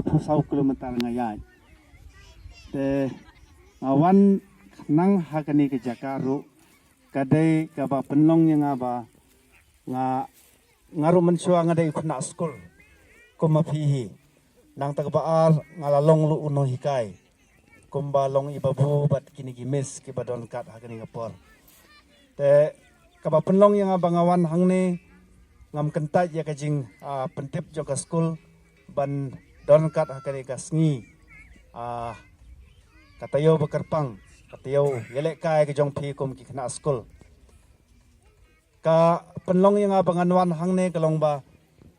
30 kilometer ngayat. Te ngawan nang hakani ke Jakaru kadai kaba penlong yang aba ngaru mensua ngadai kuna school kuma pihi nang tagbaar ngalalong lu uno hikai kumba long ibabu bat kini gimis kibadon kat hakani kapor. Te kaba penlong yang aba ngawan hangne ngam kentat ya kajing pentip joka school ban don kat hakani kasngi katayo bekerpang katayo yelek kai ke jong pi kum ki kena school ka penlong yang abangan wan hangne kalong ba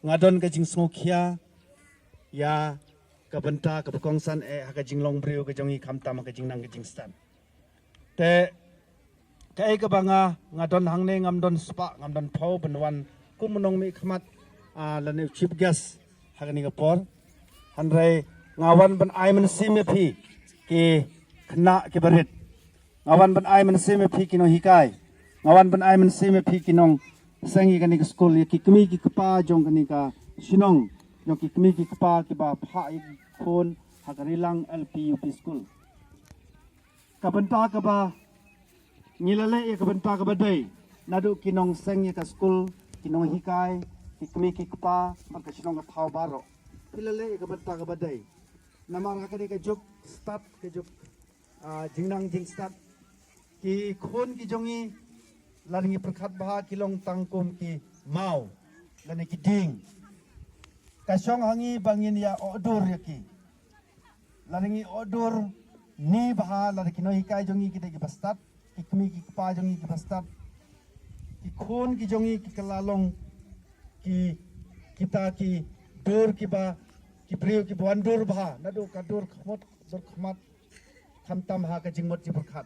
ngadon ke jing smokia ya ka benta ka bekongsan ha jing long brio ke jong i kamtam ke jing nang ke jing stan te kai ka banga ngadon hangne ngamdon spa ngamdon phau benwan kumunong mi khmat lane chief guest hakani kapor hanrai ngawan ban aiman sime phi ki kena ki barit ngawan ban aiman sime phi kinong hikai ngawan ban aiman sime phi kinong sengi kani ke school ki kemi ki kapa jong kani ka sinong jong ki kemi ki kapa ki ba pha i khon hakani lang LP UP school ka benta ka ba ngilale e ka benta ka badai nadu kinong sengi ka school kinong hikai ki kemi ki kapa mar ka sinong ka thau baro pilale e ka benta ka badai namar hakani ka juk start ke juk jingnang jing start ki khon ki jongi laringi perkhat baha kilong tangkum ki mau lani ki ding kasong hangi bangin ya odur yaki laringi odur ni baha lari kino hikai jongi kita ki bastat ki kemi ki pa jongi ki bastat ki khon ki jongi ki kalalong ki kita ki dur ki ba ki priu ki bandur baha nadu kadur khmot dur khmat khamtam ha ka jingmot ji perkhat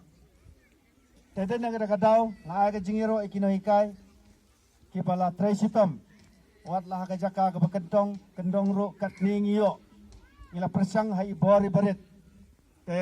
tete nagara kadau nga ka jingiro ikino hikai ki pala tresitam wat lah ka jaka ka bekentong kendong ro kat ningiyo ila persang hai bori barit te